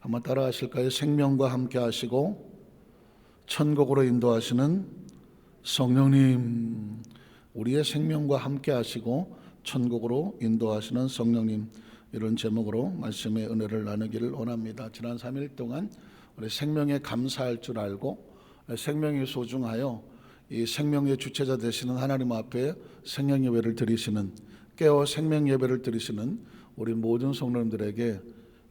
한번 따라 하실까요? 생명과 함께 하시고 천국으로 인도하시는 성령님, 우리의 생명과 함께 하시고 천국으로 인도하시는 성령님, 이런 제목으로 말씀의 은혜를 나누기를 원합니다. 지난 3일 동안 우리 생명에 감사할 줄 알고 생명이 소중하여 이 생명의 주체자 되시는 하나님 앞에 생명 예배를 드리시는, 깨어 생명 예배를 드리시는 우리 모든 성도님들에게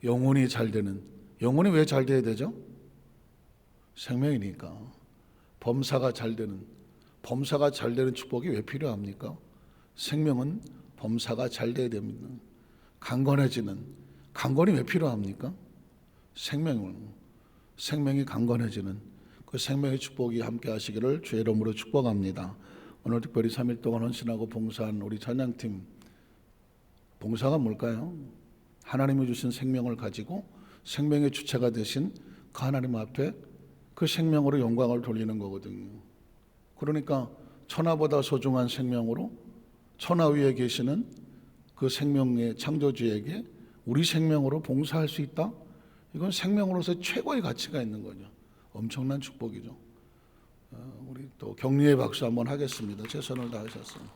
영혼이 잘 되는, 영혼이 왜 잘 돼야 되죠? 생명이니까. 범사가 잘 되는, 범사가 잘 되는 축복이 왜 필요합니까? 생명은 범사가 잘 돼야 됩니다. 강건해지는, 강건이 왜 필요합니까? 생명이 강건해지는 그 생명의 축복이 함께 하시기를 주의 이름으로 축복합니다. 오늘 특별히 3일 동안 헌신하고 봉사한 우리 찬양팀, 봉사가 뭘까요? 하나님이 주신 생명을 가지고 생명의 주체가 되신 그 하나님 앞에 그 생명으로 영광을 돌리는 거거든요. 그러니까 천하보다 소중한 생명으로 천하 위에 계시는 그 생명의 창조주에게 우리 생명으로 봉사할 수 있다? 이건 생명으로서 최고의 가치가 있는 거죠. 엄청난 축복이죠. 우리 또 격려의 박수 한번 하겠습니다. 최선을 다하셨습니다.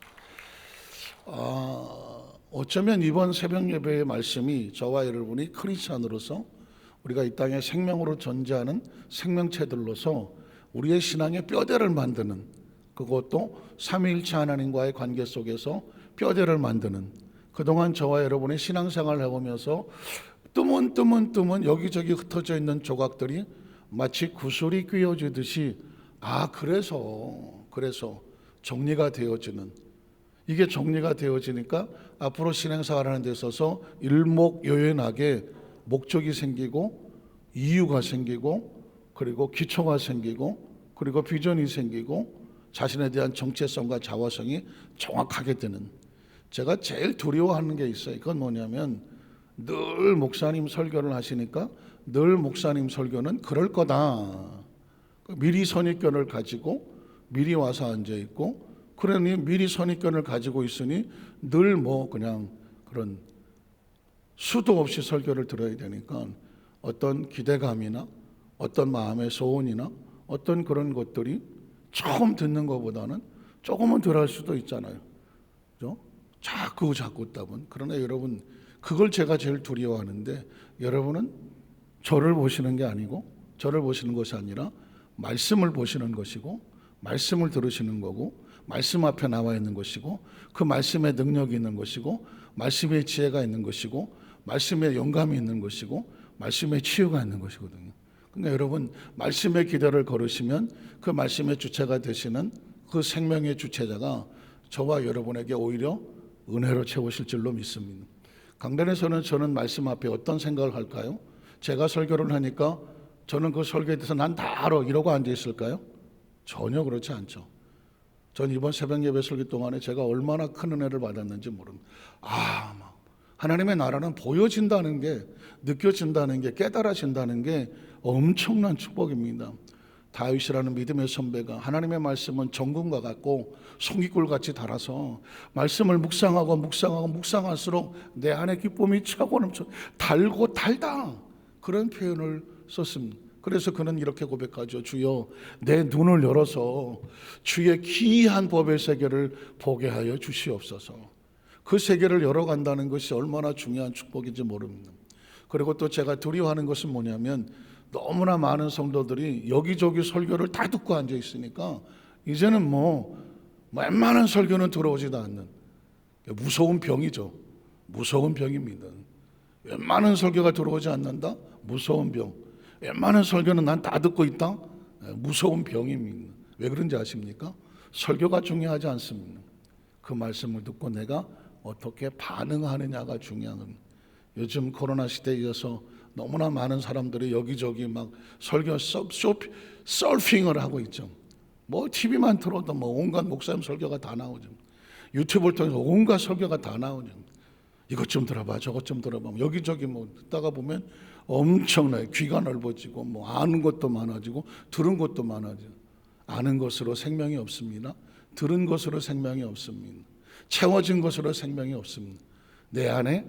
어쩌면 이번 새벽 예배의 말씀이 저와 여러분이 크리스찬으로서 우리가 이 땅에 생명으로 존재하는 생명체들로서 우리의 신앙의 뼈대를 만드는, 그것도 삼위일체 하나님과의 관계 속에서 뼈대를 만드는, 그동안 저와 여러분의 신앙생활을 해오면서 뜨문 여기저기 흩어져 있는 조각들이 마치 구슬이 꿰어지듯이 그래서 정리가 되어지는, 이게 정리가 되어지니까 앞으로 신앙생활하는 데 있어서 일목요연하게 목적이 생기고 이유가 생기고 그리고 기초가 생기고 그리고 비전이 생기고 자신에 대한 정체성과 자화성이 정확하게 되는, 제가 제일 두려워하는 게 있어요. 그건 뭐냐면 늘 목사님 설교를 하시니까 늘 목사님 설교는 그럴 거다, 미리 선입견을 가지고 미리 와서 앉아있고, 그러니 미리 선입견을 가지고 있으니 늘 그냥 그런 수도 없이 설교를 들어야 되니까 어떤 기대감이나 어떤 마음의 소원이나 어떤 그런 것들이 처음 듣는 것보다는 조금은 덜 할 수도 있잖아요. 그죠? 자꾸 듣다보면. 그러나 여러분, 그걸 제가 제일 두려워하는데, 여러분은 저를 보시는 게 아니고, 저를 보시는 것이 아니라 말씀을 보시는 것이고, 말씀을 들으시는 거고, 말씀 앞에 나와 있는 것이고, 그 말씀에 능력이 있는 것이고, 말씀에 지혜가 있는 것이고, 말씀에 영감이 있는 것이고, 말씀에 치유가 있는 것이거든요. 그러니까 여러분, 말씀의 기도를 걸으시면 그 말씀의 주체가 되시는 그 생명의 주체자가 저와 여러분에게 오히려 은혜로 채우실 줄로 믿습니다. 강단에서는 저는 말씀 앞에 어떤 생각을 할까요? 제가 설교를 하니까 저는 그 설교에 대해서 난 다 알아 이러고 앉아 있을까요? 전혀 그렇지 않죠. 전 이번 새벽 예배 설교 동안에 제가 얼마나 큰 은혜를 받았는지 모릅니다. 하나님의 나라는 보여진다는 게, 느껴진다는 게, 깨달아진다는 게 엄청난 축복입니다. 다윗이라는 믿음의 선배가 하나님의 말씀은 정금과 같고 송이꿀같이 달아서 말씀을 묵상할수록 내 안에 기쁨이 차고 넘쳐 달고 달다, 그런 표현을 썼습니다. 그래서 그는 이렇게 고백하죠. 주여, 내 눈을 열어서 주의 기이한 법의 세계를 보게 하여 주시옵소서. 그 세계를 열어간다는 것이 얼마나 중요한 축복인지 모릅니다. 그리고 또 제가 두려워하는 것은 뭐냐면, 너무나 많은 성도들이 여기저기 설교를 다 듣고 앉아 있으니까 이제는 웬만한 설교는 들어오지도 않는 무서운 병이죠. 무서운 병입니다. 웬만한 설교가 들어오지 않는다? 무서운 병. 웬만한 설교는 난 다 듣고 있다? 무서운 병입니다. 왜 그런지 아십니까? 설교가 중요하지 않습니다. 그 말씀을 듣고 내가 어떻게 반응하느냐가 중요한 겁니다. 요즘 코로나 시대에 이어서 너무나 많은 사람들이 여기저기 막 설교 서핑을 하고 있죠. TV만 틀어도 온갖 목사님 설교가 다 나오죠. 유튜브를 통해서 온갖 설교가 다 나오죠. 이것 좀 들어봐, 저것 좀 들어봐. 여기저기 듣다가 보면 엄청나요. 귀가 넓어지고 아는 것도 많아지고 들은 것도 많아지고. 아는 것으로 생명이 없습니다. 들은 것으로 생명이 없습니다. 채워진 것으로 생명이 없습니다. 내 안에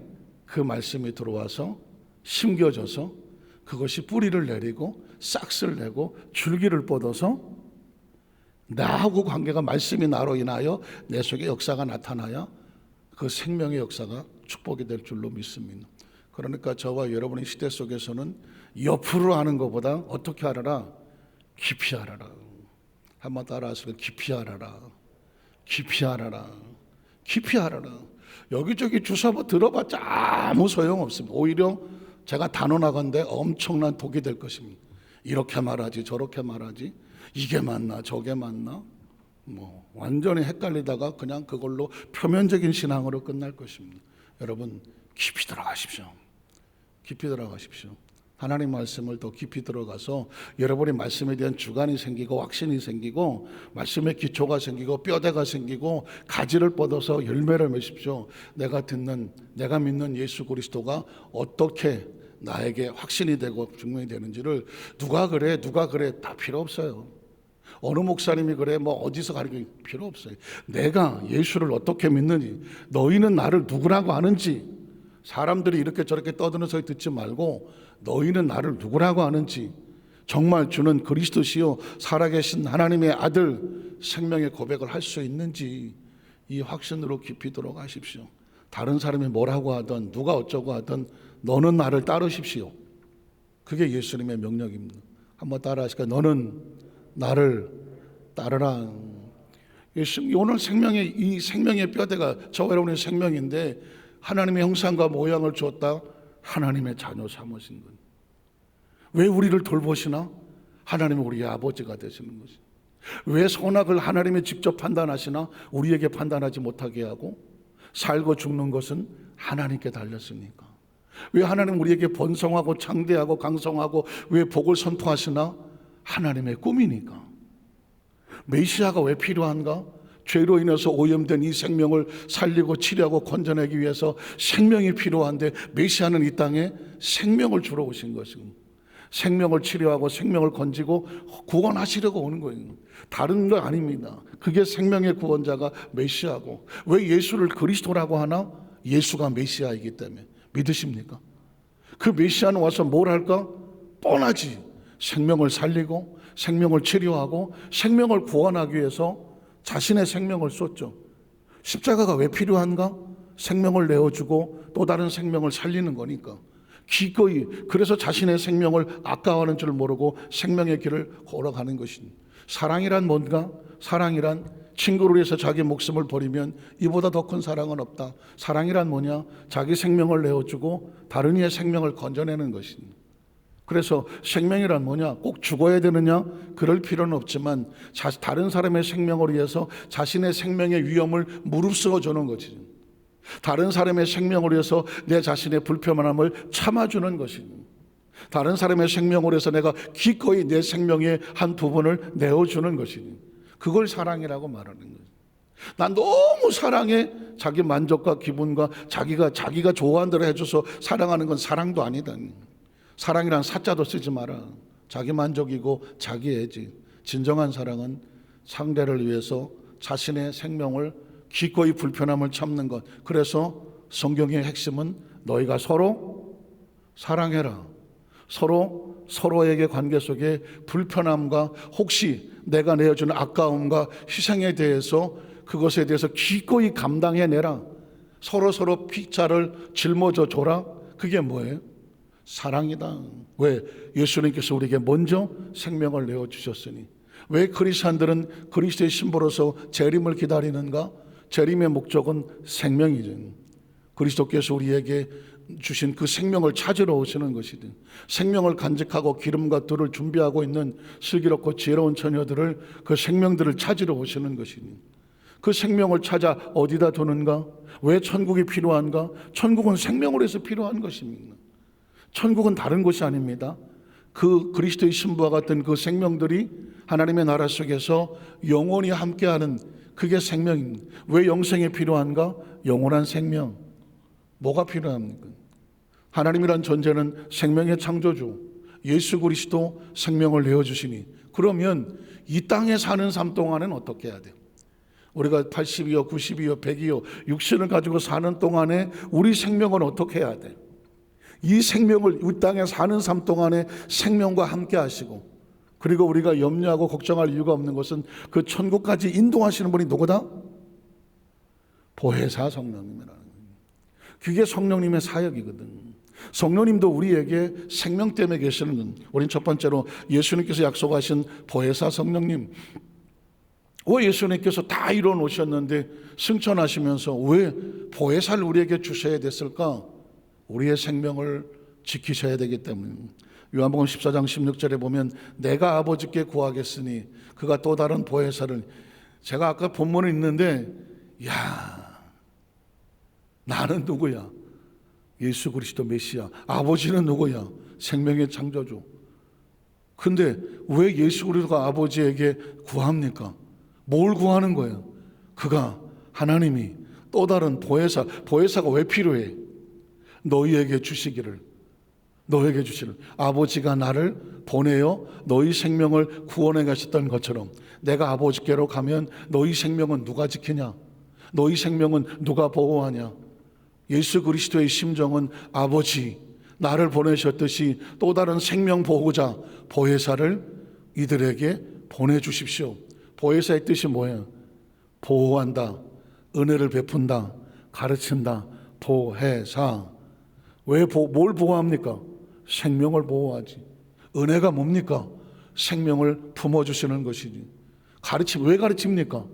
그 말씀이 들어와서 심겨져서 그것이 뿌리를 내리고 싹스를 내고 줄기를 뻗어서 나하고 관계가 말씀이 나로 인하여 내 속에 역사가 나타나야 그 생명의 역사가 축복이 될 줄로 믿습니다. 그러니까 저와 여러분의 시대 속에서는 옆으로 하는 것보다 어떻게 하라라? 깊이 하라라. 한번 따라하시고 깊이 하라라. 깊이 하라라. 깊이 하라라. 여기저기 주사바 들어봤자 아무 소용없습니다. 오히려 제가 단언하건대 엄청난 독이 될 것입니다. 이렇게 말하지 저렇게 말하지 이게 맞나 저게 맞나 완전히 헷갈리다가 그냥 그걸로 표면적인 신앙으로 끝날 것입니다. 여러분 깊이 들어가십시오. 깊이 들어가십시오. 하나님 말씀을 더 깊이 들어가서 여러분의 말씀에 대한 주관이 생기고 확신이 생기고 말씀의 기초가 생기고 뼈대가 생기고 가지를 뻗어서 열매를 맺으십시오. 내가 믿는 예수 그리스도가 어떻게 나에게 확신이 되고 증명이 되는지를 누가 그래 다 필요 없어요. 어느 목사님이 그래 어디서 가르칠 필요 없어요. 내가 예수를 어떻게 믿는지, 너희는 나를 누구라고 아는지, 사람들이 이렇게 저렇게 떠드는 소리 듣지 말고 너희는 나를 누구라고 아는지, 정말 주는 그리스도시요 살아계신 하나님의 아들 생명의 고백을 할 수 있는지 이 확신으로 깊이 들어가십시오. 다른 사람이 뭐라고 하든 누가 어쩌고 하든 너는 나를 따르십시오. 그게 예수님의 명령입니다. 한번 따라하실까요? 너는 나를 따르라. 오늘 이 생명의 뼈대가 저와 여러분의 생명인데 하나님의 형상과 모양을 주었다 하나님의 자녀 삼으신 것. 왜 우리를 돌보시나? 하나님은 우리의 아버지가 되시는 것이. 왜 선악을 하나님이 직접 판단하시나? 우리에게 판단하지 못하게 하고 살고 죽는 것은 하나님께 달렸습니까? 왜 하나님 우리에게 번성하고 창대하고 강성하고 왜 복을 선포하시나? 하나님의 꿈이니까. 메시아가 왜 필요한가? 죄로 인해서 오염된 이 생명을 살리고 치료하고 건져내기 위해서 생명이 필요한데 메시아는 이 땅에 생명을 주러 오신 것입니다. 생명을 치료하고 생명을 건지고 구원하시려고 오는 거예요. 다른 거 아닙니다. 그게 생명의 구원자가 메시아고, 왜 예수를 그리스도라고 하나? 예수가 메시아이기 때문에. 믿으십니까? 그 메시아는 와서 뭘 할까? 뻔하지. 생명을 살리고 생명을 치료하고 생명을 구원하기 위해서 자신의 생명을 쏟죠. 십자가가 왜 필요한가? 생명을 내어주고 또 다른 생명을 살리는 거니까. 기꺼이, 그래서 자신의 생명을 아까워하는 줄 모르고 생명의 길을 걸어가는 것입니다. 사랑이란 뭔가? 사랑이란 친구를 위해서 자기 목숨을 버리면 이보다 더 큰 사랑은 없다. 사랑이란 뭐냐? 자기 생명을 내어주고 다른 이의 생명을 건져내는 것입니다. 그래서 생명이란 뭐냐? 꼭 죽어야 되느냐? 그럴 필요는 없지만 다른 사람의 생명을 위해서 자신의 생명의 위험을 무릅쓰어 주는 것이죠. 다른 사람의 생명을 위해서 내 자신의 불편함을 참아주는 것입니다. 다른 사람의 생명을 위해서 내가 기꺼이 내 생명의 한 부분을 내어주는 것입니다. 그걸 사랑이라고 말하는 거예요. 난 너무 사랑해. 자기 만족과 기분과 자기가 좋아하는 대로 해줘서 사랑하는 건 사랑도 아니다. 사랑이란 사자도 쓰지 마라. 자기 만족이고 자기 애지. 진정한 사랑은 상대를 위해서 자신의 생명을 기꺼이 불편함을 참는 것. 그래서 성경의 핵심은 너희가 서로 사랑해라. 서로에게 관계 속에 불편함과 혹시 내가 내어주는 아까움과 희생에 대해서 그것에 대해서 기꺼이 감당해내라. 서로 피자를 짊어져 줘라. 그게 뭐예요? 사랑이다. 왜? 예수님께서 우리에게 먼저 생명을 내어주셨으니. 왜 크리스찬들은 그리스도의 신부로서 재림을 기다리는가? 재림의 목적은 생명이죠. 그리스도께서 우리에게 주신 그 생명을 찾으러 오시는 것이든, 생명을 간직하고 기름과 꿀을 준비하고 있는 슬기롭고 지혜로운 처녀들을, 그 생명들을 찾으러 오시는 것이니, 그 생명을 찾아 어디다 두는가? 왜 천국이 필요한가? 천국은 생명을 위해서 필요한 것입니다. 천국은 다른 곳이 아닙니다. 그 그리스도의 신부와 같은 그 생명들이 하나님의 나라 속에서 영원히 함께하는, 그게 생명입니다. 왜 영생이 필요한가? 영원한 생명. 뭐가 필요합니까? 하나님이란 존재는 생명의 창조주, 예수 그리스도 생명을 내어주시니, 그러면 이 땅에 사는 삶 동안은 어떻게 해야 돼요? 우리가 80이요 90이요 100이요 육신을 가지고 사는 동안에 우리 생명은 어떻게 해야 돼요? 이 생명을 이 땅에 사는 삶 동안에 생명과 함께 하시고, 그리고 우리가 염려하고 걱정할 이유가 없는 것은 그 천국까지 인도하시는 분이 누구다? 보혜사 성령님이라는 거예요. 그게 성령님의 사역이거든. 성령님도 우리에게 생명 때문에 계시는, 우린 첫 번째로 예수님께서 약속하신 보혜사 성령님. 왜 예수님께서 다 이뤄 놓으셨는데 승천하시면서 왜 보혜사를 우리에게 주셔야 됐을까? 우리의 생명을 지키셔야 되기 때문에. 요한복음 14장 16절에 보면 내가 아버지께 구하겠으니 그가 또 다른 보혜사를, 제가 아까 본문에 있는데, 야, 나는 누구야? 예수 그리스도 메시아. 아버지는 누구야? 생명의 창조주. 근데 왜 예수 그리스도가 아버지에게 구합니까? 뭘 구하는 거예요? 그가, 하나님이 또 다른 보혜사, 보혜사가 왜 필요해? 너희에게 주시기를, 너에게 주시를. 아버지가 나를 보내어 너희 생명을 구원해 가셨던 것처럼 내가 아버지께로 가면 너희 생명은 누가 지키냐? 너희 생명은 누가 보호하냐? 예수 그리스도의 심정은 아버지 나를 보내셨듯이 또 다른 생명 보호자 보혜사를 이들에게 보내주십시오. 보혜사의 뜻이 뭐예요? 보호한다, 은혜를 베푼다, 가르친다. 보혜사. 왜 뭘 보호합니까? 생명을 보호하지. 은혜가 뭡니까? 생명을 품어주시는 것이지. 왜 가르칩니까?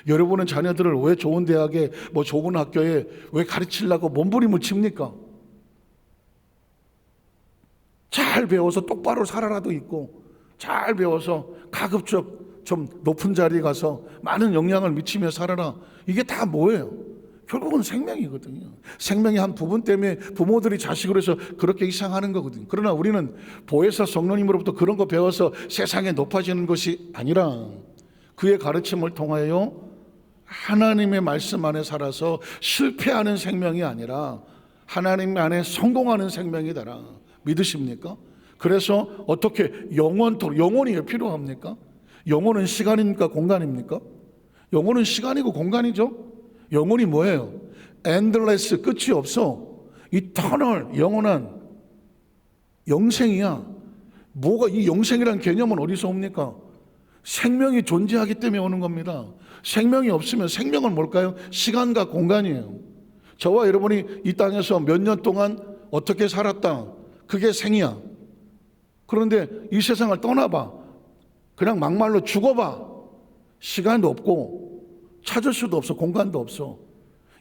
여러분은 자녀들을 왜 좋은 대학에, 좋은 학교에 왜 가르치려고 몸부림을 칩니까? 잘 배워서 똑바로 살아라도 있고, 잘 배워서 가급적 좀 높은 자리에 가서 많은 영향을 미치며 살아라. 이게 다 뭐예요? 결국은 생명이거든요. 생명의 한 부분 때문에 부모들이 자식으로 해서 그렇게 이상하는 거거든요. 그러나 우리는 보혜사 성령님으로부터 그런 거 배워서 세상에 높아지는 것이 아니라 그의 가르침을 통하여 하나님의 말씀 안에 살아서 실패하는 생명이 아니라 하나님 안에 성공하는 생명이 되라. 믿으십니까? 그래서 어떻게 영혼이 왜 필요합니까? 영혼은 시간입니까? 공간입니까? 영혼은 시간이고 공간이죠. 영혼이 뭐예요? endless, 끝이 없어. eternal, 영원한 영생이야. 뭐가 이 영생이라는 개념은 어디서 옵니까? 생명이 존재하기 때문에 오는 겁니다. 생명이 없으면 생명은 뭘까요? 시간과 공간이에요. 저와 여러분이 이 땅에서 몇 년 동안 어떻게 살았다, 그게 생이야. 그런데 이 세상을 떠나봐, 그냥 막말로 죽어봐, 시간도 없고 찾을 수도 없어, 공간도 없어.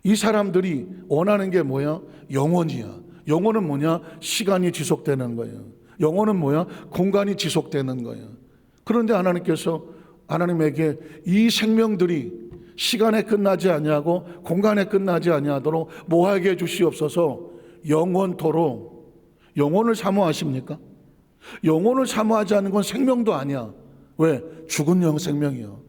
이 사람들이 원하는 게 뭐야? 영혼이야. 영혼은 뭐냐? 시간이 지속되는 거예요. 영혼은 뭐야? 공간이 지속되는 거예요. 그런데 하나님에게 이 생명들이 시간에 끝나지 아니하고 공간에 끝나지 아니하도록 뭐하게 해 주시옵소서. 영원토록. 영혼을 사모하십니까? 영혼을 사모하지 않는 건 생명도 아니야. 왜? 죽은 생명이야.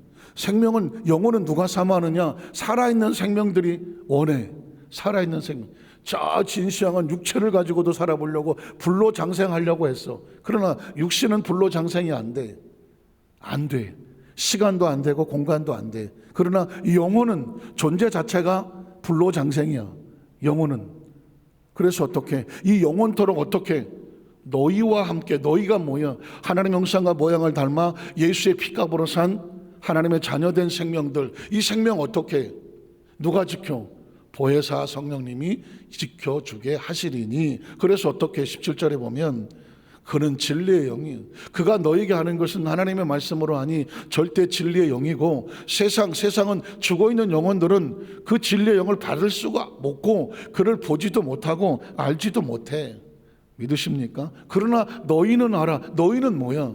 영혼은 누가 사모하느냐? 살아있는 생명들이 원해. 살아있는 생명. 저 진시황은 육체를 가지고도 살아보려고 불로장생하려고 했어. 그러나 육신은 불로장생이 안 돼. 안 돼. 시간도 안 되고 공간도 안 돼. 그러나 이 영혼은 존재 자체가 불로장생이야. 영혼은. 그래서 어떻게? 이 영혼토록 어떻게? 너희와 함께, 너희가 뭐야? 하나님의 형상과 모양을 닮아 예수의 피값으로 산 하나님의 자녀된 생명들, 이 생명 어떻게? 누가 지켜? 보혜사 성령님이 지켜주게 하시리니. 그래서 어떻게? 17절에 보면 그는 진리의 영이에요. 그가 너에게 하는 것은 하나님의 말씀으로 하니 절대 진리의 영이고, 세상은 죽어있는 영혼들은 그 진리의 영을 받을 수가 없고 그를 보지도 못하고 알지도 못해. 믿으십니까? 그러나 너희는 알아. 너희는 뭐야?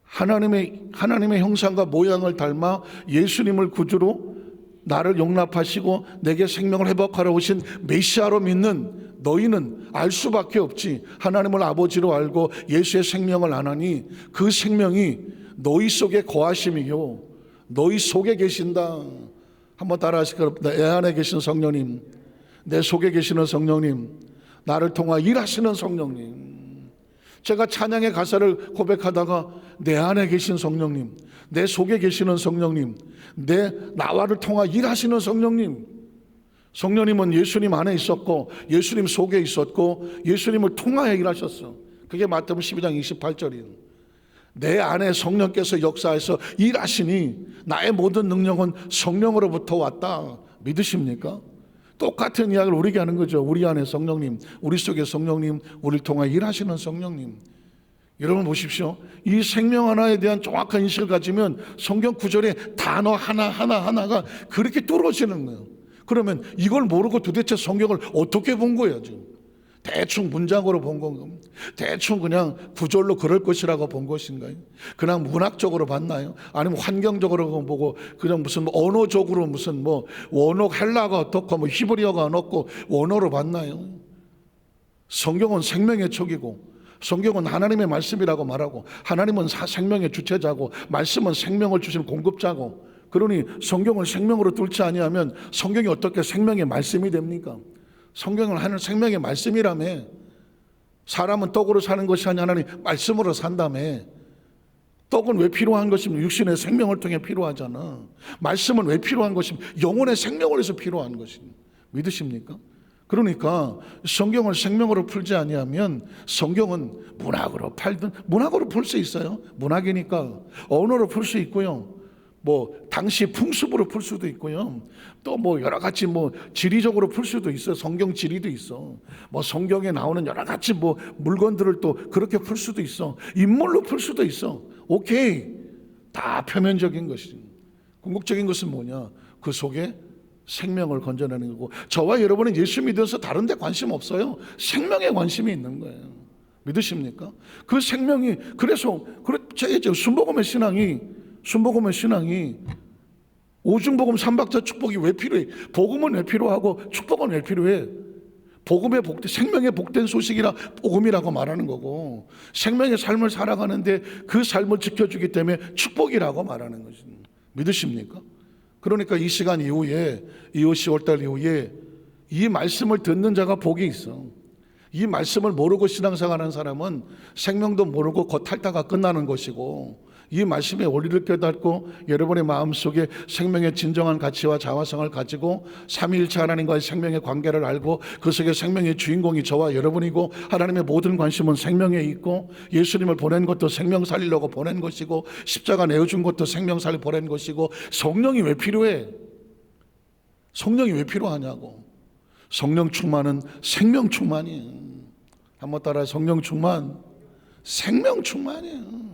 하나님의 형상과 모양을 닮아 예수님을 구주로 나를 용납하시고 내게 생명을 회복하러 오신 메시아로 믿는 너희는 알 수밖에 없지. 하나님을 아버지로 알고 예수의 생명을 안 하니 그 생명이 너희 속에 거하심이요, 너희 속에 계신다. 한번 따라하실까요? 내 안에 계신 성령님, 내 속에 계시는 성령님, 나를 통하 일하시는 성령님. 제가 찬양의 가사를 고백하다가 내 안에 계신 성령님, 내 속에 계시는 성령님, 나와를 통하 일하시는 성령님, 성령님은 예수님 안에 있었고 예수님 속에 있었고 예수님을 통하여 일하셨어. 그게 마태복음 12장 28절이에요. 내 안에 성령께서 역사해서 일하시니 나의 모든 능력은 성령으로부터 왔다. 믿으십니까? 똑같은 이야기를 우리에게 하는 거죠. 우리 안에 성령님, 우리 속에 성령님, 우리를 통하여 일하시는 성령님. 여러분 보십시오. 이 생명 하나에 대한 정확한 인식을 가지면 성경 구절의 단어 하나가 그렇게 뚫어지는 거예요. 그러면 이걸 모르고 도대체 성경을 어떻게 본 거예요? 지금 대충 문장으로 본 건가요? 대충 그냥 구절로 그럴 것이라고 본 것인가요? 그냥 문학적으로 봤나요? 아니면 환경적으로 보고 그냥 무슨 언어적으로 무슨 뭐 원어 헬라가 어떻고 뭐 히브리어가 어떻고 원어로 봤나요? 성경은 생명의 촉이고 성경은 하나님의 말씀이라고 말하고 하나님은 생명의 주체자고 말씀은 생명을 주시는 공급자고, 그러니 성경을 생명으로 뚫지 아니하면 성경이 어떻게 생명의 말씀이 됩니까? 성경을 하는 생명의 말씀이라며. 사람은 떡으로 사는 것이 아니라 하나님 말씀으로 산다며. 떡은 왜 필요한 것이면 육신의 생명을 통해 필요하잖아. 말씀은 왜 필요한 것이면 영혼의 생명을 위해서 필요한 것입니다. 믿으십니까? 그러니까 성경을 생명으로 풀지 아니하면 성경은 문학으로 팔든 문학으로 풀 수 있어요. 문학이니까 언어로 풀 수 있고요. 뭐 당시 풍습으로 풀 수도 있고요. 또 뭐 여러 가지 뭐 지리적으로 풀 수도 있어요. 성경 지리도 있어. 뭐 성경에 나오는 여러 가지 뭐 물건들을 또 그렇게 풀 수도 있어. 인물로 풀 수도 있어. 오케이. 다 표면적인 것이지. 궁극적인 것은 뭐냐? 그 속에 생명을 건져내는 거고, 저와 여러분은 예수 믿어서 다른 데 관심 없어요. 생명에 관심이 있는 거예요. 믿으십니까? 그 생명이 그래서 순복음의 신앙이 오중복음 삼박자 축복이 왜 필요해? 복음은 왜 필요하고 축복은 왜 필요해? 복음의 복된, 생명의 복된 소식이라 복음이라고 말하는 거고, 생명의 삶을 살아가는데 그 삶을 지켜주기 때문에 축복이라고 말하는 것입니다. 믿으십니까? 그러니까 이 시간 이후에, 이후 10월달 이후에 이 말씀을 듣는 자가 복이 있어. 이 말씀을 모르고 신앙생활하는 사람은 생명도 모르고 곧 탈다가 끝나는 것이고, 이 말씀의 원리를 깨닫고 여러분의 마음속에 생명의 진정한 가치와 자화성을 가지고 삼위일체 하나님과의 생명의 관계를 알고 그 속에 생명의 주인공이 저와 여러분이고, 하나님의 모든 관심은 생명에 있고, 예수님을 보낸 것도 생명 살리려고 보낸 것이고, 십자가 내어준 것도 생명 살리 보낸 것이고, 성령이 왜 필요해? 성령이 왜 필요하냐고. 성령 충만은 생명 충만이에요. 한번 따라 성령 충만, 생명 충만이에요.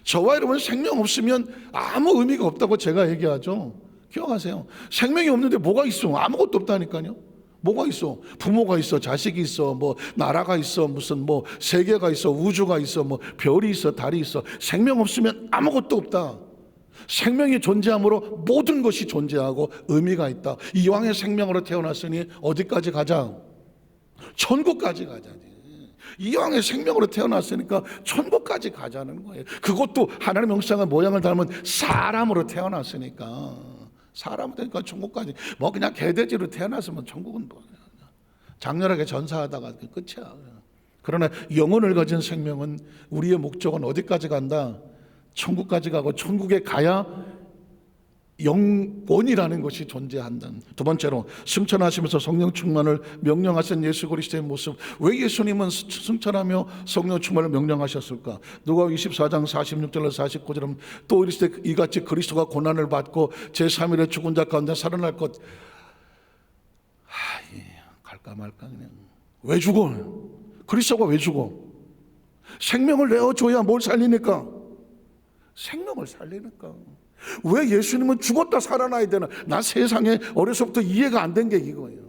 저와 여러분 생명 없으면 아무 의미가 없다고 제가 얘기하죠. 기억하세요. 생명이 없는데 뭐가 있어? 아무것도 없다니까요. 뭐가 있어? 부모가 있어, 자식이 있어, 뭐 나라가 있어, 무슨 뭐 세계가 있어, 우주가 있어, 뭐 별이 있어, 달이 있어. 생명 없으면 아무것도 없다. 생명이 존재함으로 모든 것이 존재하고 의미가 있다. 이왕의 생명으로 태어났으니 어디까지 가자? 천국까지 가자니. 이왕의 생명으로 태어났으니까 천국까지 가자는 거예요. 그것도 하나님의 형상과 모양을 닮은 사람으로 태어났으니까. 사람으로 태어나니까 천국까지. 뭐 그냥 개돼지로 태어났으면 천국은 뭐 장렬하게 전사하다가 끝이야. 그러나 영혼을 가진 생명은, 우리의 목적은 어디까지 간다? 천국까지 가고, 천국에 가야 영원이라는 것이 존재한다. 두 번째로, 승천하시면서 성령 충만을 명령하신 예수 그리스도의 모습. 왜 예수님은 승천하며 성령 충만을 명령하셨을까? 누가복음 24장 46절로 49절은 또 이르시되 이같이 그리스도가 고난을 받고 제3일에 죽은 자 가운데 살아날 것. 갈까 말까 그냥. 왜 죽어? 그리스도가 왜 죽어? 생명을 내어줘야 뭘 살리니까? 생명을 살리니까. 왜 예수님은 죽었다 살아나야 되나? 나 세상에 어려서부터 이해가 안 된 게 이거예요.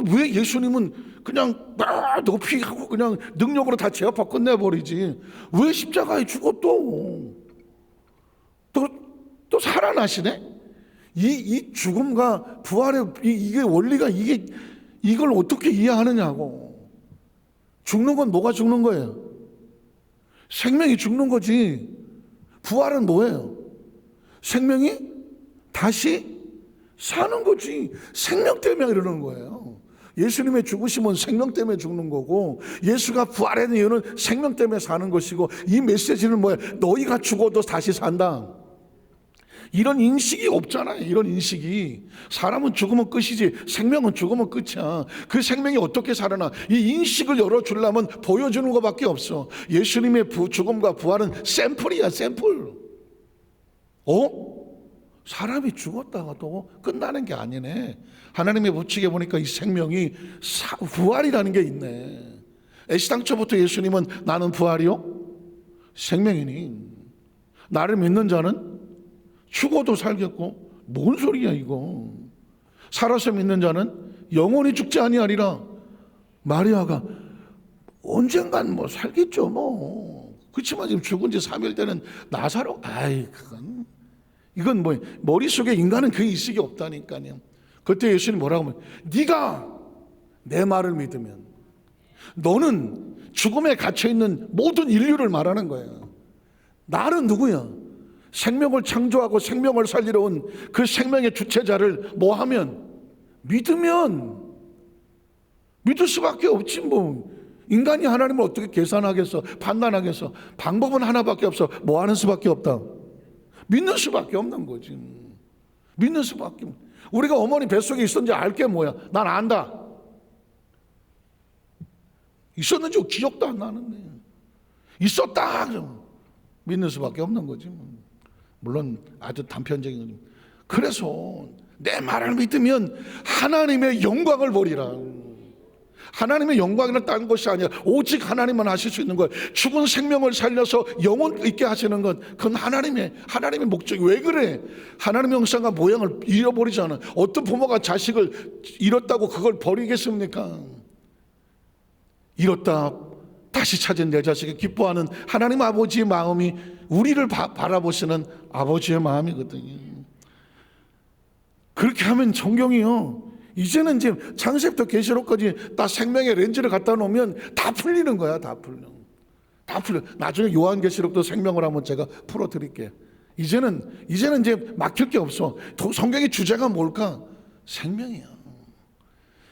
왜 예수님은 그냥 막 높이 하고 그냥 능력으로 다 제압하고 끝내버리지? 왜 십자가에 죽어 또 살아나시네? 이 죽음과 부활의 이게 원리가 이걸 어떻게 이해하느냐고. 죽는 건 뭐가 죽는 거예요? 생명이 죽는 거지. 부활은 뭐예요? 생명이 다시 사는 거지. 생명 때문에 이러는 거예요. 예수님의 죽으심은 생명 때문에 죽는 거고, 예수가 부활하는 이유는 생명 때문에 사는 것이고, 이 메시지는 뭐예요? 너희가 죽어도 다시 산다. 이런 인식이 없잖아요. 이런 인식이. 사람은 죽으면 끝이지 생명은 죽으면 끝이야. 그 생명이 어떻게 살아나? 이 인식을 열어주려면 보여주는 것밖에 없어. 예수님의 죽음과 부활은 샘플이야, 샘플. 사람이 죽었다가도 끝나는 게 아니네. 하나님의 법칙에 보니까 이 생명이 부활이라는 게 있네. 애시당초부터 예수님은 나는 부활이요 생명이니 나를 믿는 자는 죽어도 살겠고, 뭔 소리야 이거. 살아서 믿는 자는 영원히 죽지 아니하리라. 마리아가 언젠간 뭐 살겠죠 뭐. 그렇지만 지금 죽은 지 3일 되는 나사로, 이건 뭐 머릿속에 인간은 그 인식이 없다니까요. 그때 예수님 뭐라고 하면, 네가 내 말을 믿으면 너는 죽음에 갇혀있는 모든 인류를 말하는 거예요. 나는 누구야? 생명을 창조하고 생명을 살리러 온 그 생명의 주체자를 뭐 하면? 믿으면. 믿을 수밖에 없지 뭐. 인간이 하나님을 어떻게 계산하겠어? 판단하겠어? 방법은 하나밖에 없어. 뭐 하는 수밖에 없다. 믿는 수밖에 없는 거지. 믿는 수밖에. 우리가 어머니 뱃속에 있었는지 알 게 뭐야? 난 안다. 있었는지 기억도 안 나는데 있었다. 믿는 수밖에 없는 거지. 물론 아주 단편적인 거지. 그래서 내 말을 믿으면 하나님의 영광을 보리라. 하나님의 영광이란 다른 것이 아니라 오직 하나님만 하실 수 있는 것. 죽은 생명을 살려서 영혼 있게 하시는 것, 그건 하나님의 목적이. 왜 그래? 하나님의 형상과 모양을 잃어버리잖아. 어떤 부모가 자식을 잃었다고 그걸 버리겠습니까? 잃었다 다시 찾은 내 자식이 기뻐하는 하나님 아버지의 마음이 우리를 바라보시는 아버지의 마음이거든요. 그렇게 하면 성경이요, 이제는 이제 창세부터 계시록까지 다 생명의 렌즈를 갖다 놓으면 다 풀리는 거야. 다 풀려. 나중에 요한계시록도 생명을 한번 제가 풀어드릴게요. 이제는 이제 막힐 게 없어. 성경의 주제가 뭘까? 생명이야.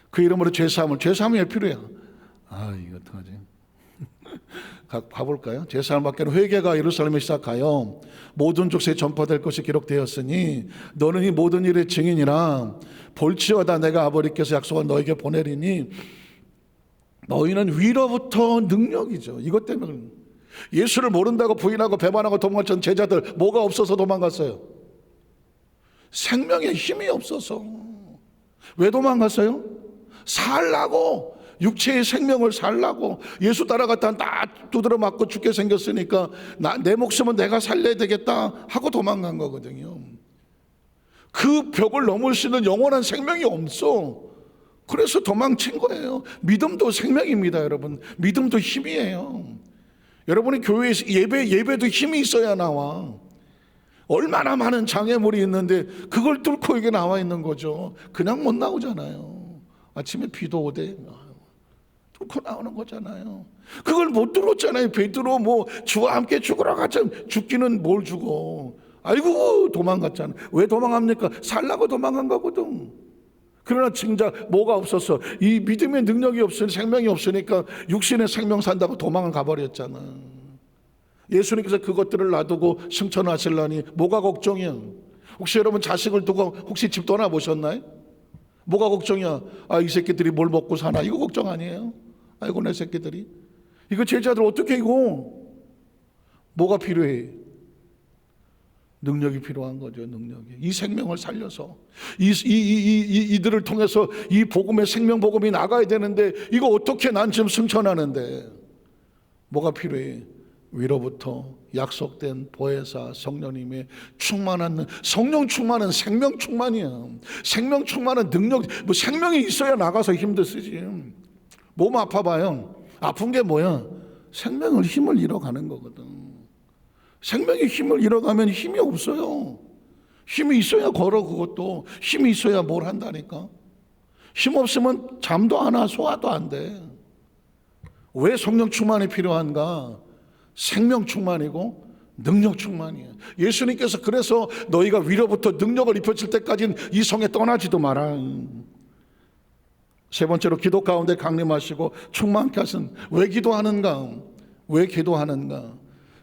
그 이름으로 죄사함이 필요해. 이거 어떡하지? 가볼까요? 제사함 받기로 회개가 예루살렘에 시작하여 모든 족속에 전파될 것이 기록되었으니 너는 이 모든 일의 증인이라. 볼지어다 내가 아버지께서 약속한 너에게 보내리니 너희는 위로부터 능력이죠. 이것 때문에 예수를 모른다고 부인하고 배반하고 도망쳤던 제자들 뭐가 없어서 도망갔어요? 생명의 힘이 없어서. 왜 도망갔어요? 살라고. 육체의 생명을 살라고. 예수 따라갔다가 딱 두드려 맞고 죽게 생겼으니까 내 목숨은 내가 살려야 되겠다 하고 도망간 거거든요. 그 벽을 넘을 수 있는 영원한 생명이 없어. 그래서 도망친 거예요. 믿음도 생명입니다, 여러분. 믿음도 힘이에요. 여러분이 교회에서 예배도 힘이 있어야 나와. 얼마나 많은 장애물이 있는데 그걸 뚫고 이게 나와 있는 거죠. 그냥 못 나오잖아요. 아침에 비도 오대 뚫고 나오는 거잖아요. 그걸 못 뚫었잖아요. 베드로 주와 함께 죽으러 가자. 죽기는 뭘 죽어. 아이고 도망갔잖아. 왜 도망합니까? 살라고 도망간 거거든. 그러나 진짜 뭐가 없었어? 이 믿음의 능력이 없으니 생명이 없으니까 육신의 생명 산다고 도망을 가버렸잖아. 예수님께서 그것들을 놔두고 승천하시려니 뭐가 걱정이야? 혹시 여러분 자식을 두고 혹시 집 떠나보셨나요? 뭐가 걱정이야? 이 새끼들이 뭘 먹고 사나? 이거 걱정 아니에요? 아이고 내 새끼들이. 이거 제자들 어떻게 이거? 뭐가 필요해? 능력이 필요한 거죠. 능력이. 이 생명을 살려서 이들을 통해서 이 복음의 생명 복음이 나가야 되는데 이거 어떻게 난 지금 승천하는데 뭐가 필요해? 위로부터 약속된 보혜사 성령님의 충만한, 성령 충만은 생명 충만이야. 생명 충만은 능력. 생명이 있어야 나가서 힘도 쓰지. 몸 아파봐요. 아픈 게 뭐야? 생명을 힘을 잃어가는 거거든. 생명의 힘을 잃어가면 힘이 없어요. 힘이 있어야 걸어. 그것도 힘이 있어야 뭘 한다니까. 힘 없으면 잠도 안 와, 소화도 안 돼. 왜 성령 충만이 필요한가? 생명 충만이고 능력 충만이에요. 예수님께서 그래서 너희가 위로부터 능력을 입혀질 때까지는 이 성에 떠나지도 마라. 세 번째로 기도 가운데 강림하시고 충만케 하신. 왜 기도하는가? 왜 기도하는가?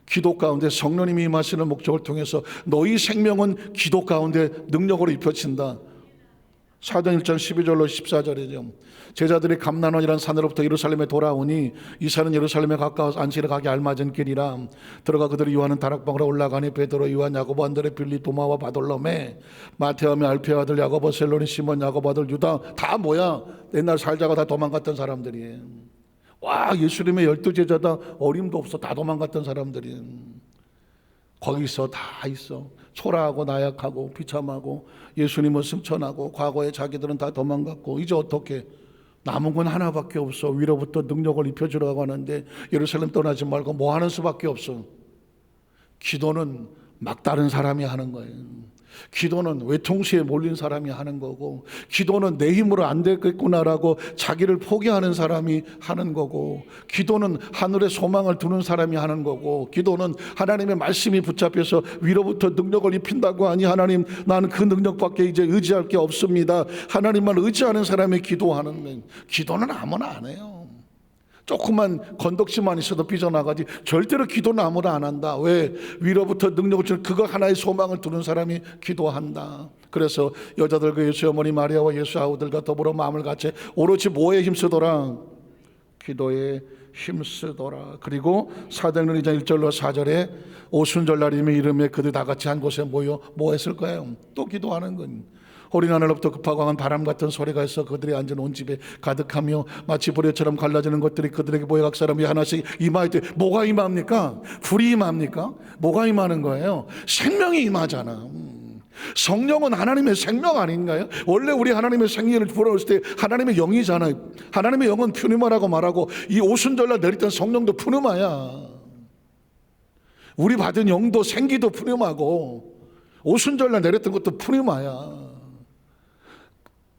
기도 가운데 성령님이 임하시는 목적을 통해서 너희 생명은 기도 가운데 능력으로 입혀진다. 사도행 1장 12절로 14절이죠. 제자들이 감난원이라는 산으로부터 예루살렘에 돌아오니 이 산은 예루살렘에 가까워서 안식일에 가기 알맞은 길이라. 들어가 그들이 요한은 다락방으로 올라가니 베드로, 요한, 야고보, 안드레, 빌리, 도마와 바돌로메, 마테오며 알페의 아들 야고보, 셀로니, 시몬, 야고보 아들 유다, 다 뭐야? 옛날 살자가 다 도망갔던 사람들이에요. 와, 예수님의 12제자 다 어림도 없어. 다 도망갔던 사람들이에요. 거기서 다 있어. 초라하고 나약하고 비참하고 예수님은 승천하고 과거에 자기들은 다 도망갔고 이제 어떻게? 남은 건 하나밖에 없어. 위로부터 능력을 입혀주려고 하는데 예루살렘 떠나지 말고 뭐 하는 수밖에 없어. 기도는 막다른 사람이 하는 거예요. 기도는 외통수에 몰린 사람이 하는 거고, 기도는 내 힘으로 안 되겠구나라고 자기를 포기하는 사람이 하는 거고, 기도는 하늘에 소망을 두는 사람이 하는 거고, 기도는 하나님의 말씀이 붙잡혀서 위로부터 능력을 입힌다고 하니 하나님 나는 그 능력밖에 이제 의지할 게 없습니다. 하나님만 의지하는 사람이 기도하는 거예요. 기도는 아무나 안 해요. 조금만 건덕지만 있어도 삐져나가지 절대로 기도는 아무나 안 한다. 왜? 위로부터 능력을 주는 그거 하나의 소망을 두는 사람이 기도한다. 그래서 여자들 그 예수 어머니 마리아와 예수 아우들과 더불어 마음을 같이 오로지 뭐에 힘쓰더라? 기도에 힘쓰더라. 그리고 사도행전 2장 1절로 4절에 오순절날이면 이름에 그들 다 같이 한 곳에 모여 뭐 했을 거예요? 또 기도하는 건. 어린 하늘로부터 급하고 강한 바람 같은 소리가 있어 그들이 앉은 온 집에 가득하며 마치 불에처럼 갈라지는 것들이 그들에게 모여 각 사람이 하나씩 임할 때 뭐가 임합니까? 불이 임합니까? 뭐가 임하는 거예요? 생명이 임하잖아. 성령은 하나님의 생명 아닌가요? 원래 우리 하나님의 생명을 불어올 때 하나님의 영이잖아요. 하나님의 영은 푸니마라고 말하고 이 오순절날 내렸던 성령도 푸니마야. 우리 받은 영도 생기도 푸니마고 오순절날 내렸던 것도 푸니마야.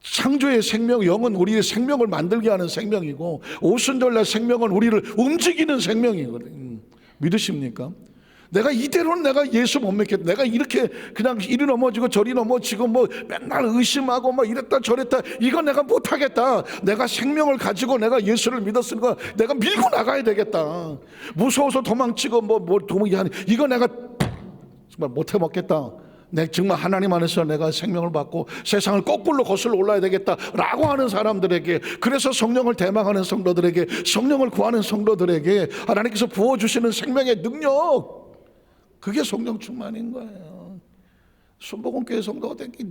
창조의 생명, 영은 우리의 생명을 만들게 하는 생명이고 오순절날 생명은 우리를 움직이는 생명이거든. 믿으십니까? 내가 이대로는 내가 예수 못 믿겠다. 내가 이렇게 그냥 이리 넘어지고 저리 넘어지고 뭐 맨날 의심하고 뭐 이랬다 저랬다 이거 내가 못하겠다. 내가 생명을 가지고 내가 예수를 믿었으니까 내가 밀고 나가야 되겠다. 무서워서 도망치고 뭐 도망이 아니 이거 내가 정말 못해 먹겠다. 내 정말 하나님 안에서 내가 생명을 받고 세상을 거꾸로 거슬러 올라야 되겠다라고 하는 사람들에게, 그래서 성령을 대망하는 성도들에게, 성령을 구하는 성도들에게 하나님께서 부어주시는 생명의 능력, 그게 성령 충만인 거예요. 순복음교회 성도가 되기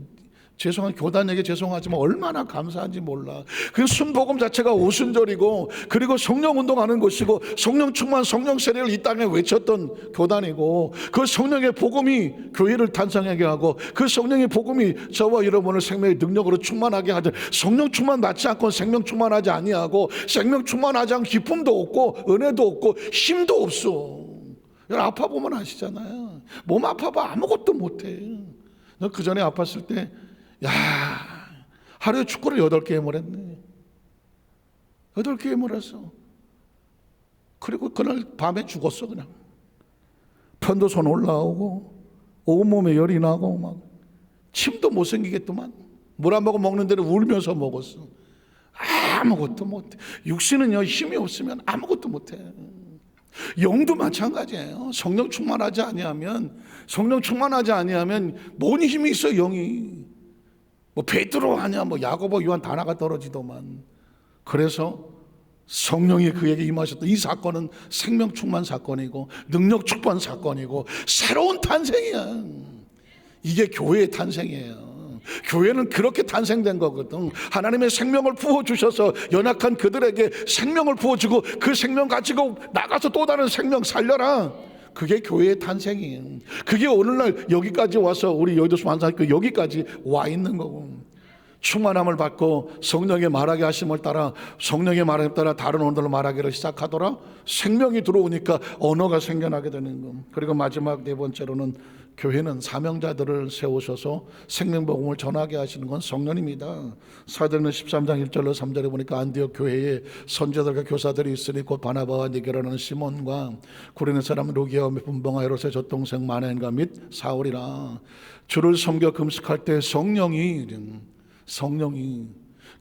죄송한 교단에게 죄송하지만 얼마나 감사한지 몰라. 그 순복음 자체가 오순절이고 그리고 성령 운동하는 곳이고 성령 충만 성령 세례를 이 땅에 외쳤던 교단이고 그 성령의 복음이 교회를 탄생하게 하고 그 성령의 복음이 저와 여러분을 생명의 능력으로 충만하게 하듯 성령 충만 받지 않고 생명 충만하지 아니하고 생명 충만하지 않고 기쁨도 없고 은혜도 없고 힘도 없어. 여러분 아파 보면 아시잖아요. 몸 아파봐 아무것도 못해. 너 그 전에 아팠을 때 야, 하루에 축구를 8게임을 했네. 8게임을 했어. 그리고 그날 밤에 죽었어. 그냥 편도선 올라오고 온몸에 열이 나고 막 침도 못 생기겠더만. 물 안 먹고 먹는 데는 울면서 먹었어. 아무것도 못해. 육신은요 힘이 없으면 아무것도 못해. 영도 마찬가지예요. 성령 충만하지 아니하면 뭔 힘이 있어. 영이 뭐 베드로 하냐 뭐 야고보 요한 다 나가 떨어지더만. 그래서 성령이 그에게 임하셨던 이 사건은 생명 충만 사건이고 능력 축복 사건이고 새로운 탄생이야. 이게 교회의 탄생이에요. 교회는 그렇게 탄생된 거거든. 하나님의 생명을 부어주셔서 연약한 그들에게 생명을 부어주고 그 생명 가지고 나가서 또 다른 생명 살려라. 그게 교회의 탄생이에요. 그게 오늘날 여기까지 와서 우리 여의도 환상학교 여기까지 와 있는 거고, 충만함을 받고 성령의 말하게 하심을 따라 성령의 말에 따라 다른 언어로 말하기를 시작하더라. 생명이 들어오니까 언어가 생겨나게 되는 거. 그리고 마지막 네 번째로는 교회는 사명자들을 세우셔서 생명복음을 전하게 하시는 건 성령입니다. 사도행전 13장 1절로 3절에 보니까 안디옥 교회에 선지자들과 교사들이 있으니 곧 바나바와 니게라는 시몬과 구레네 사람 루기아와 분봉아 헤롯의 젖동생 마나엔과 및 사울이라. 주를 섬겨 금식할 때 성령이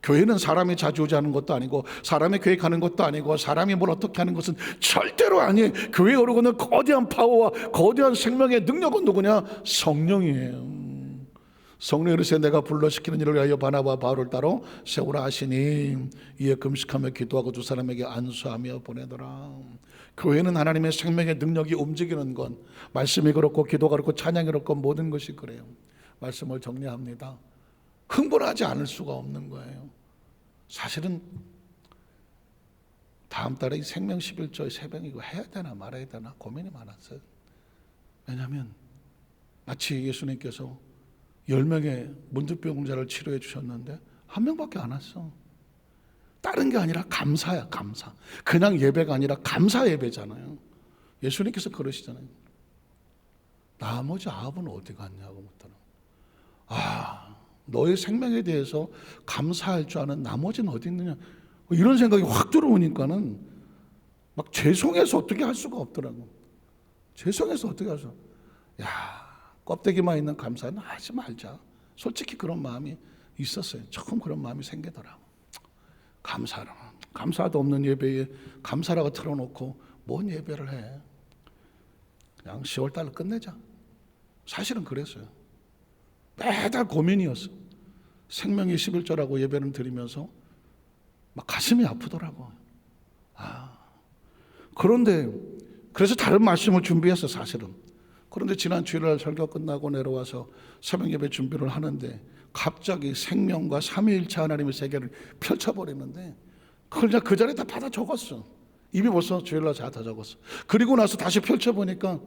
교회는 사람이 자주오자는 것도 아니고 사람이 교회 가는 것도 아니고 사람이 뭘 어떻게 하는 것은 절대로 아니에요. 교회에 오르고는 거대한 파워와 거대한 생명의 능력은 누구냐? 성령이에요. 성령이 이르시되 내가 불러시키는 일을 위하여 바나바와 바울을 따로 세우라 하시니 이에 금식하며 기도하고 두 사람에게 안수하며 보내더라. 교회는 하나님의 생명의 능력이 움직이는 건, 말씀이 그렇고 기도가 그렇고 찬양이 그렇고 모든 것이 그래요. 말씀을 정리합니다. 흥분하지 않을 수가 없는 거예요. 사실은 다음 달에 생명 11조의 새벽 이거 해야 되나 말아야 되나 고민이 많았어요. 왜냐하면 마치 예수님께서 10명의 문득병자를 치료해 주셨는데 한 명밖에 안 왔어. 다른 게 아니라 감사야, 감사. 그냥 예배가 아니라 감사 예배잖아요. 예수님께서 그러시잖아요. 나머지 9은 어디 갔냐고 묻더라. 너의 생명에 대해서 감사할 줄 아는 나머지는 어디 있느냐, 이런 생각이 확 들어오니까는 막 죄송해서 어떻게 할 수가 없더라고. 죄송해서 어떻게 할 수. 껍데기만 있는 감사는 하지 말자. 솔직히 그런 마음이 있었어요. 처음 그런 마음이 생기더라고. 감사도 없는 예배에 감사라고 틀어놓고 뭔 예배를 해. 그냥 10월달로 끝내자. 사실은 그랬어요. 매달 고민이었어. 생명의 11조라고 예배를 드리면서 막 가슴이 아프더라고. 그런데 그래서 다른 말씀을 준비했어, 사실은. 그런데 지난 주일날 설교 끝나고 내려와서 새벽 예배 준비를 하는데 갑자기 생명과 삼위일체 하나님의 세계를 펼쳐버리는데 그걸 그 자리에 다 받아 적었어. 이미 벌써 주일날 다 적었어. 그리고 나서 다시 펼쳐보니까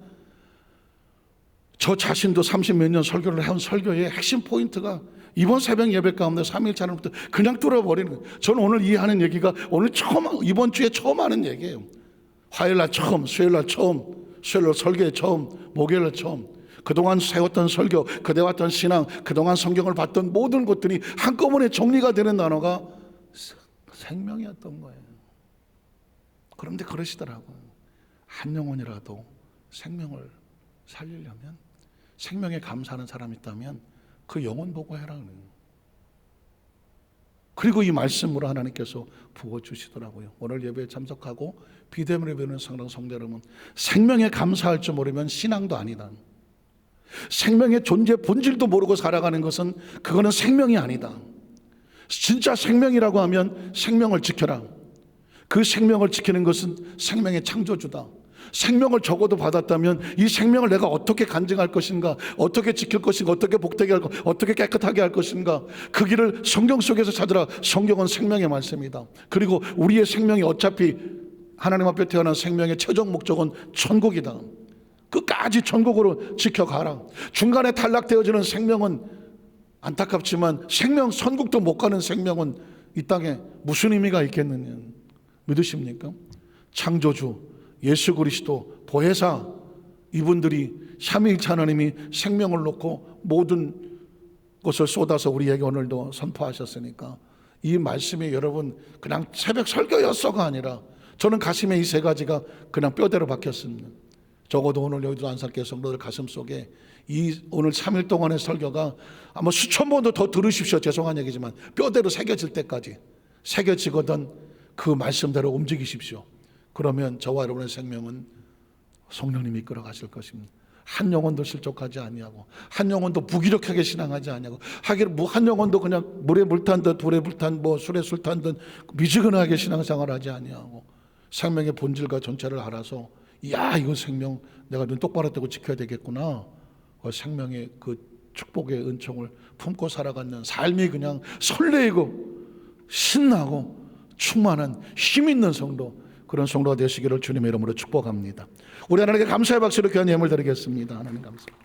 저 자신도 30몇 년 설교를 해온 설교의 핵심 포인트가 이번 새벽 예배 가운데 삼위일체 하나님부터 그냥 뚫어버리는 거예요. 저는 오늘 이해하는 얘기가 오늘 처음, 이번 주에 처음 하는 얘기예요. 화요일날 처음, 수요일날 처음, 수요일날 설교에 처음, 목요일날 처음. 그동안 세웠던 설교, 그대 왔던 신앙, 그동안 성경을 봤던 모든 것들이 한꺼번에 정리가 되는 단어가 생명이었던 거예요. 그런데 그러시더라고요. 한 영혼이라도 생명을 살리려면, 생명에 감사하는 사람이 있다면 그 영혼 보고 해라는 거예요. 그리고 이 말씀으로 하나님께서 부어주시더라고요. 오늘 예배에 참석하고 비대면에 배우는 성도 여러분, 생명에 감사할 줄 모르면 신앙도 아니다. 생명의 존재 본질도 모르고 살아가는 것은 그거는 생명이 아니다. 진짜 생명이라고 하면 생명을 지켜라. 그 생명을 지키는 것은 생명의 창조주다. 생명을 적어도 받았다면 이 생명을 내가 어떻게 간증할 것인가, 어떻게 지킬 것인가, 어떻게 복되게 할 것인가, 어떻게 깨끗하게 할 것인가, 그 길을 성경 속에서 찾으라. 성경은 생명의 말씀이다. 그리고 우리의 생명이 어차피 하나님 앞에 태어난 생명의 최종 목적은 천국이다. 끝까지 천국으로 지켜가라. 중간에 탈락되어지는 생명은 안타깝지만 생명, 천국도 못 가는 생명은 이 땅에 무슨 의미가 있겠느냐. 믿으십니까? 창조주 예수 그리스도 보혜사, 이분들이 삼위일체 하나님이 생명을 놓고 모든 것을 쏟아서 우리에게 오늘도 선포하셨으니까 이 말씀이 여러분 그냥 새벽 설교였어가 아니라 저는 가슴에 이 세 가지가 그냥 뼈대로 박혔습니다. 적어도 오늘 여기도 안산교회 성도들 가슴 속에 이 오늘 3일 동안의 설교가 아마 수천 번도 더 들으십시오. 죄송한 얘기지만 뼈대로 새겨질 때까지 새겨지거든 그 말씀대로 움직이십시오. 그러면 저와 여러분의 생명은 성령님이 이끌어 가실 것입니다. 한 영혼도 실족하지 아니하고 한 영혼도 무기력하게 신앙하지 아니하고 하기를 한 영혼도 그냥 물에 물 탄 듯 불에 불 탄 뭐 술에 술 탄 듯 미지근하게 신앙생활하지 아니하고 생명의 본질과 전체를 알아서 이거 생명 내가 눈 똑바로 뜨고 지켜야 되겠구나. 그 생명의 그 축복의 은총을 품고 살아가는 삶이 그냥 설레이고 신나고 충만한 힘 있는 성도, 그런 성도가 되시기를 주님의 이름으로 축복합니다. 우리 하나님께 감사의 박수로 귀한 예물 드리겠습니다. 하나님 감사합니다.